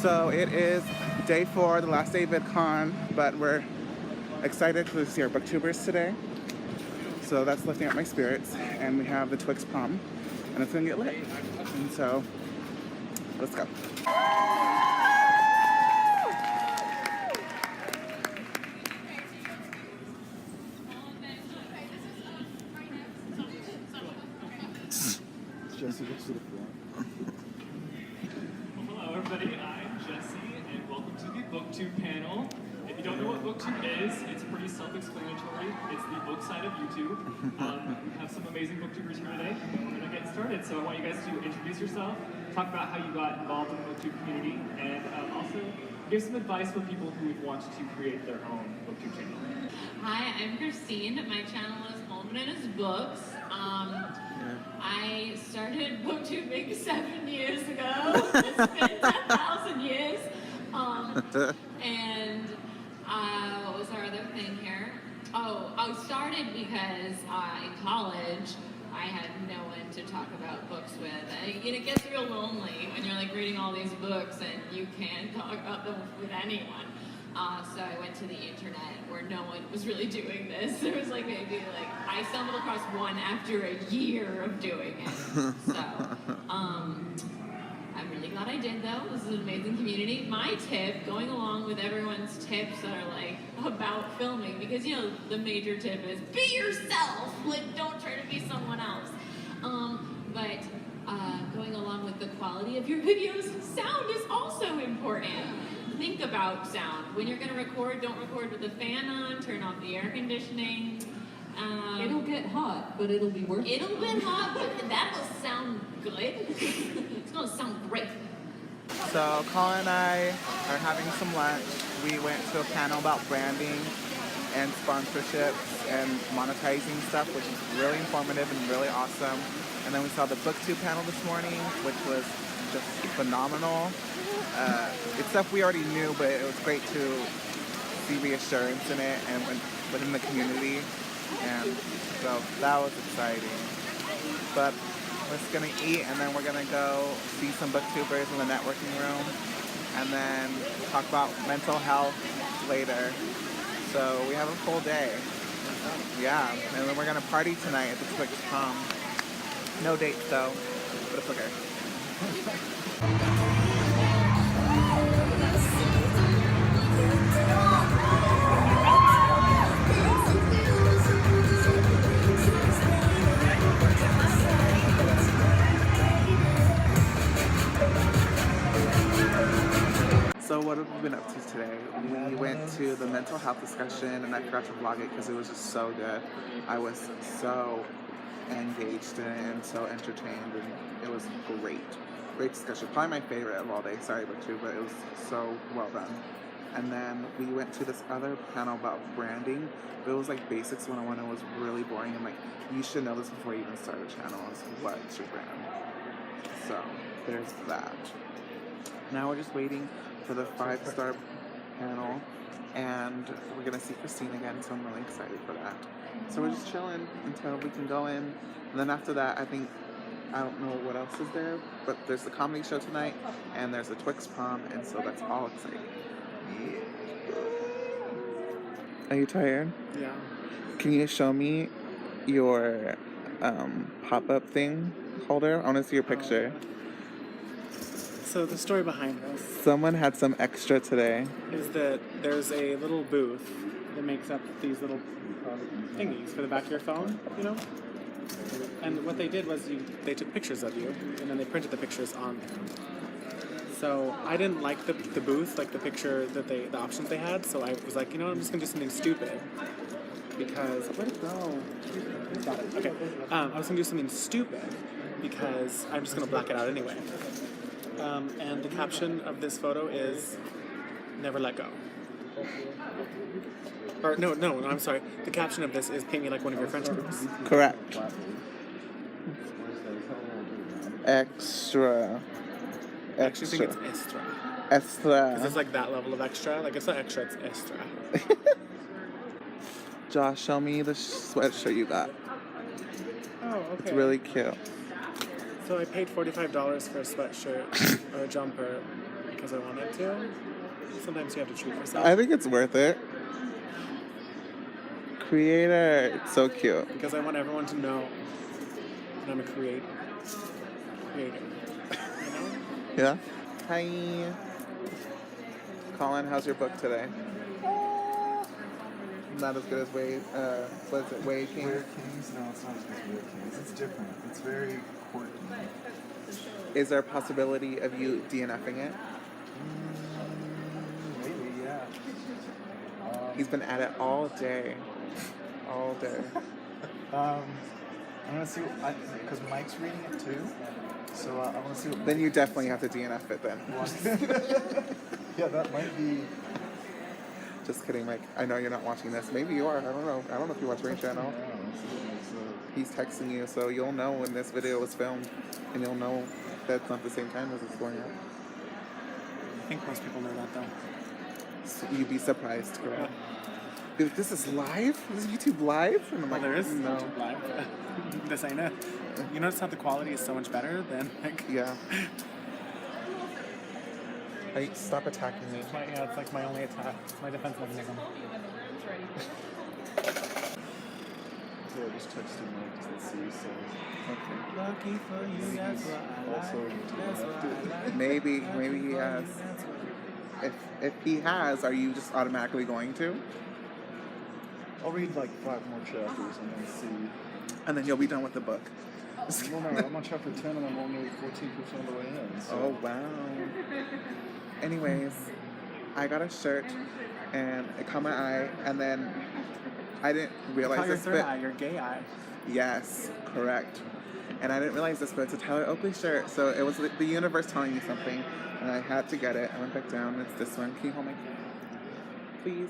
So it is day 4, the last day of VidCon, but we're excited to see our booktubers today. So that's lifting up my spirits. And we have the Twix prom, and it's gonna get lit. And so, let's go. Jesse gets to the front. Well, hello everybody, I'm Jesse, and welcome to the Booktube panel. If you don't know what Booktube is, it's pretty self-explanatory. It's the book side of YouTube. We have some amazing booktubers here today, and we're going to get started. So I want you guys to introduce yourself, talk about how you got involved in the Booktube community, and also give some advice for people who would want to create their own Booktube channel. Hi, I'm Christine. My channel is Colin and I Books. I started booktubing 7 years ago. It's been 10,000 years. And what was our other thing here? Oh, I started because in college I had no one to talk about books with. And it gets real lonely when you're like reading all these books and you can't talk about them with anyone. So I went to the internet where no one was really doing this. There was I stumbled across one after a year of doing it. So I'm really glad I did though. This is an amazing community. My tip, going along with everyone's tips that are about filming, because the major tip is be yourself. Don't try to be someone else. But going along with the quality of your videos, sound is also important. Think about sound. When you're going to record, don't record with the fan on, turn off the air conditioning. It'll get hot, but it'll be worth it. It'll get hot, but that'll sound good. It's going to sound great. So Colin and I are having some lunch. We went to a panel about branding and sponsorships and monetizing stuff, which is really informative and really awesome. And then we saw the Booktube panel this morning, which was just phenomenal. It's stuff we already knew, but it was great to see reassurance in it and within the community. And so that was exciting. But we're just gonna eat, and then we're gonna go see some booktubers in the networking room, and then talk about mental health later. So we have a full day. Yeah, and then we're gonna party tonight at the Twix prom. No dates though, but it's okay. So what have we been up to today? We went to the mental health discussion, and I forgot to vlog it because it was just so good. I was so engaged in it and so entertained, and it was great. Great discussion. Probably my favorite of all day. Sorry, Booktube, but it was so well done. And then we went to this other panel about branding. It was like Basics 101. It was really boring, and you should know this before you even start a channel. Is what's your brand? So there's that. Now we're just waiting for the 5-star panel, and we're gonna see Christine again, so I'm really excited for that. So we're just chilling until we can go in, and then after that, I don't know what else is there, but there's the comedy show tonight, and there's the Twix prom, and so that's all exciting. Yeah. Are you tired? Yeah. Can you show me your pop-up thing holder? I want to see your picture. So the story behind this Someone had some extra today. is that there's a little booth that makes up these little thingies for the back of your phone, And what they did was they took pictures of you, and then they printed the pictures on there. So I didn't like the booth, the picture that the options they had. So I was like, I'm just gonna do something stupid because where'd it go? Got it. Okay. I was gonna do something stupid because I'm just gonna black it out anyway. And the caption of this photo is "Never let go." Or no, I'm sorry. The caption of this is "Paint me like one of your French groups." Correct. Extra. I actually think it's extra. Extra. Because it's that level of extra. It's not extra, it's extra. Josh, show me the sweatshirt you got. Oh, okay. It's really cute. So I paid $45 for a sweatshirt or a jumper because I wanted to. Sometimes you have to treat yourself. I think it's worth it. Creator, it's so cute. Because I want everyone to know that I'm a creator. You know? Yeah. Hi. Colin, how's your book today? Not as good as Wade. What is it? Wade King? Weird Kings? No, it's not as good as Weird Kings. It's different. It's very quirky. Is there a possibility of you DNFing it? Maybe, yeah. He's been at it all day. All day. I'm gonna see because Mike's reading it too. So I want to see what. Then you definitely have to DNF it then. Yeah, that might be. Just kidding, Mike. I know you're not watching this. Maybe you are. I don't know. I don't know if you watch Rain Channel. He's texting you, so you'll know when this video was filmed, and you'll know that it's not the same time as it's going out. I think most people know that though. So you'd be surprised, girl. This is live? This is YouTube live? And I'm Well, like, there is no. YouTube Live. This ain't it. You notice how the quality is so much better than like. Yeah. Hey, stop attacking me. It's like my only attack. It's my defense mechanism. So I just texted Mike to see. So Lucky for you, that's what also Maybe he has. If he has, are you just automatically going to? I'll read like 5 more chapters and then see. And then you'll be done with the book. Well, no, I'm on chapter 10 and I'm only 14% of the way in. So. Oh, wow. Anyways, I got a shirt and it caught my eye, and then I didn't realize your this, third but eye, your gay eye. yes, correct. And I didn't realize this, but it's a Tyler Oakley shirt, so it was the universe telling me something, and I had to get it. I went back down, and it's this one. Can you hold my camera? Please.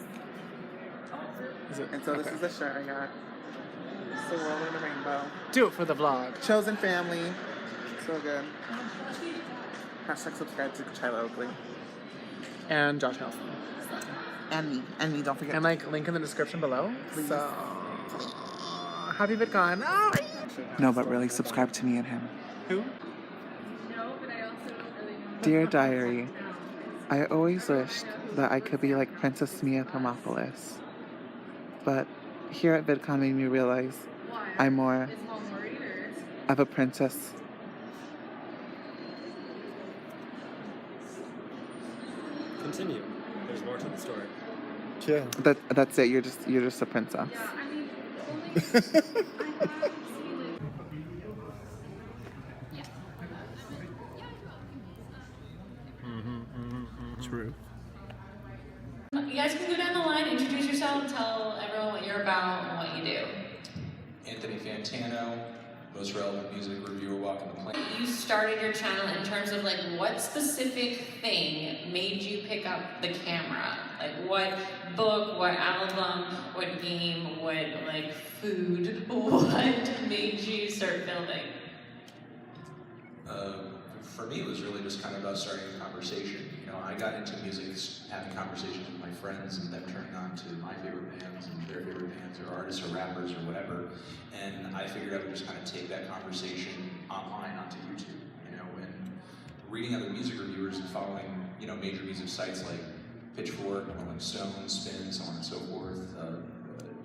Is it? And so this is the shirt I got. It's the world in the rainbow. Do it for the vlog. Chosen family. So good. Hashtag subscribe to Tyler Oakley. And Josh Nelson. And me, don't forget. And like link in the description below. Please. So happy VidCon. Oh. No, but really subscribe to me and him. Who? Dear Diary, I always wished that I could be like Princess Mia Thermopolis. But here at VidCon made me realize I'm more of a princess. Continue. There's more to the story. Yeah. That's it. You're just a princess. True. You guys can go down the line, introduce yourself, tell everyone what you're about and what you do. Anthony Fantano, most relevant music reviewer walking the planet. You started your channel in terms of like what specific thing made you pick up the camera? Like what book, what album, what game, what like food, what made you start filming? For me, it was really just kind of about starting a conversation. You know, I got into music, having conversations with my friends and them turning on to my favorite bands and their favorite bands or artists or rappers or whatever. And I figured I would just kind of take that conversation online onto YouTube, you know, and reading other music reviewers and following, you know, major music sites like Pitchfork, Rolling Stone, Spin, so on and so forth,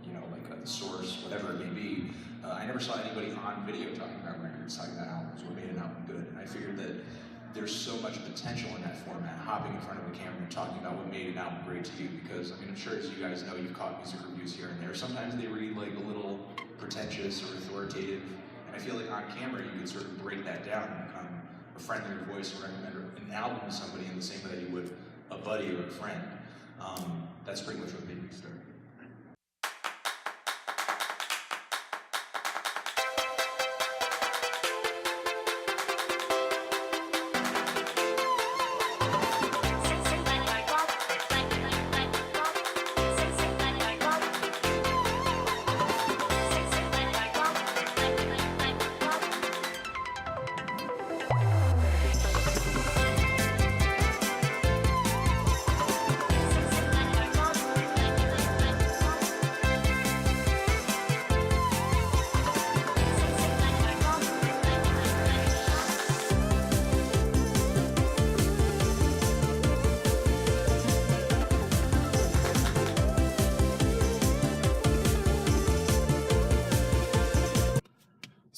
you know, like The Source, whatever it may be. I never saw anybody on video talking about records, talking about albums, what made an album good. And I figured that there's so much potential in that format, hopping in front of a camera and talking about what made an album great to you. Because, I mean, I'm sure as you guys know, you've caught music reviews here and there. Sometimes they read like a little pretentious or authoritative. And I feel like on camera, you can sort of break that down and become a friendlier voice and recommend an album to somebody in the same way that you would a buddy or a friend. That's pretty much what made me start.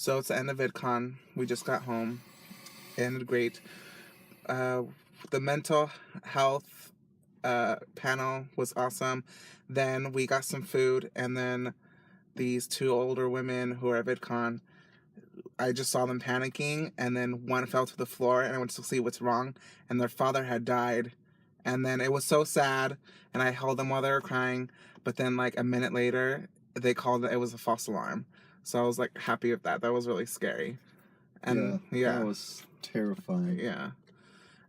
So it's the end of VidCon. We just got home. It ended great. The mental health panel was awesome. Then we got some food, and then these two older women who are at VidCon, I just saw them panicking, and then one fell to the floor, and I went to see what's wrong, and their father had died. And then it was so sad, and I held them while they were crying, but then like a minute later, they called that it was a false alarm. So I was like happy with that. That was really scary. And yeah. That was terrifying. Yeah.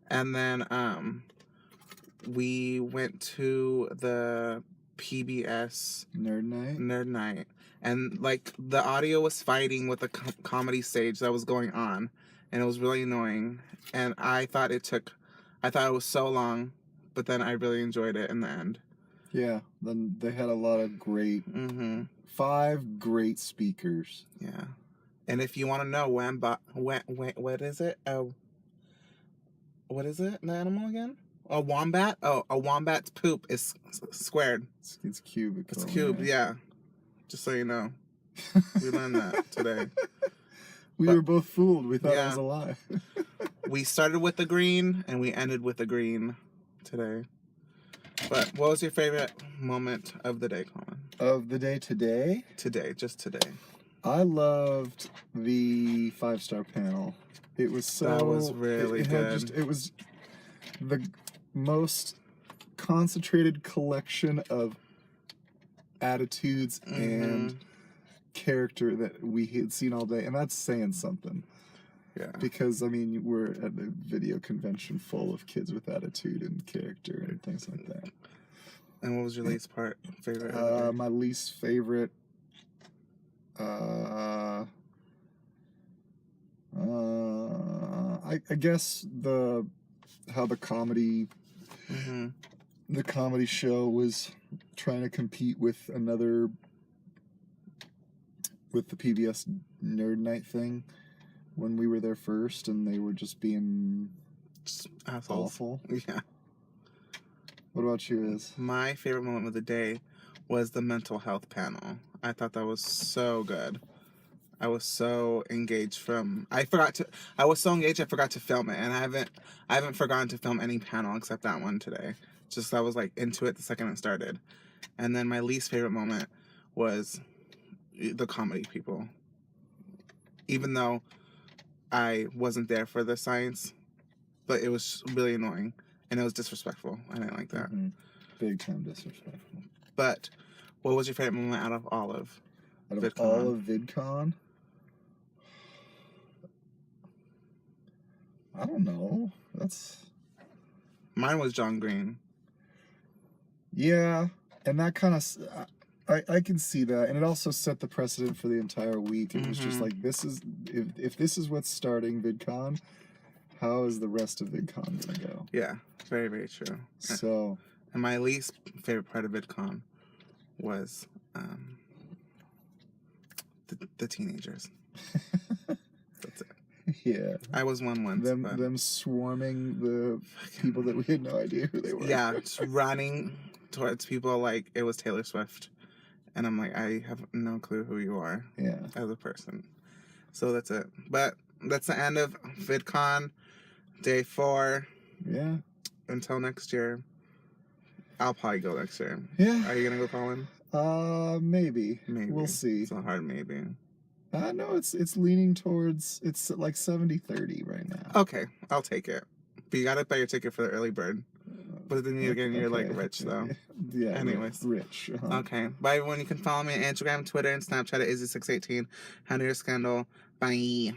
And then we went to the PBS Nerd Night. And like the audio was fighting with the comedy stage that was going on, and it was really annoying. And I thought it was so long, but then I really enjoyed it in the end. Yeah, then they had a lot of great 5 great speakers. Yeah. And if you want to know what is it? What is it? The animal again? A wombat? Oh, a wombat's poop is squared. It's cubical. It's cubed, yeah. Just so you know. We learned that today. We were both fooled. We thought it was a lie. We started with the green, and we ended with the green today. But what was your favorite moment of the day, Colin? Of the day today? Today, just today. I loved the 5-star panel. It was so... That was really good. It was the most concentrated collection of attitudes and character that we had seen all day, and that's saying something. Yeah. Because, I mean, we're at a video convention full of kids with attitude and character and things like that. And what was your least favorite? My least favorite... I guess how the comedy the comedy show was trying to compete with the PBS Nerd Night thing when we were there first, and they were just being awful. Yeah. What about yours? My favorite moment of the day was the mental health panel. I thought that was so good. I was so engaged I was so engaged I forgot to film it, and I haven't forgotten to film any panel except that one today. Just I was like into it the second it started. And then my least favorite moment was the comedy people. Even though I wasn't there for the science, but it was really annoying, and it was disrespectful. I didn't like that. Big time disrespectful. But what was your favorite moment out of all of VidCon? All of VidCon? I don't know. Mine was John Green. Yeah, and that kind of... I can see that, and it also set the precedent for the entire week. It was just like, if this is what's starting VidCon, how is the rest of VidCon gonna go? Yeah, very, very true. So... And my least favorite part of VidCon was the teenagers. That's it. Yeah. I was one once. Them swarming the people that we had no idea who they were. Yeah, just running towards people like it was Taylor Swift. And I'm like, I have no clue who you are as a person. So that's it. But that's the end of VidCon, day 4. Yeah. Until next year. I'll probably go next year. Yeah. Are you going to go, Colin? Maybe. Maybe. We'll see. It's a hard maybe. No, it's leaning towards, it's like 70-30 right now. Okay, I'll take it. But you got to buy your ticket for the early bird. But then you're like rich though. Yeah. Anyways. Rich. Okay. Bye everyone. You can follow me on Instagram, Twitter, and Snapchat at Izzy618. Handle your scandal. Bye.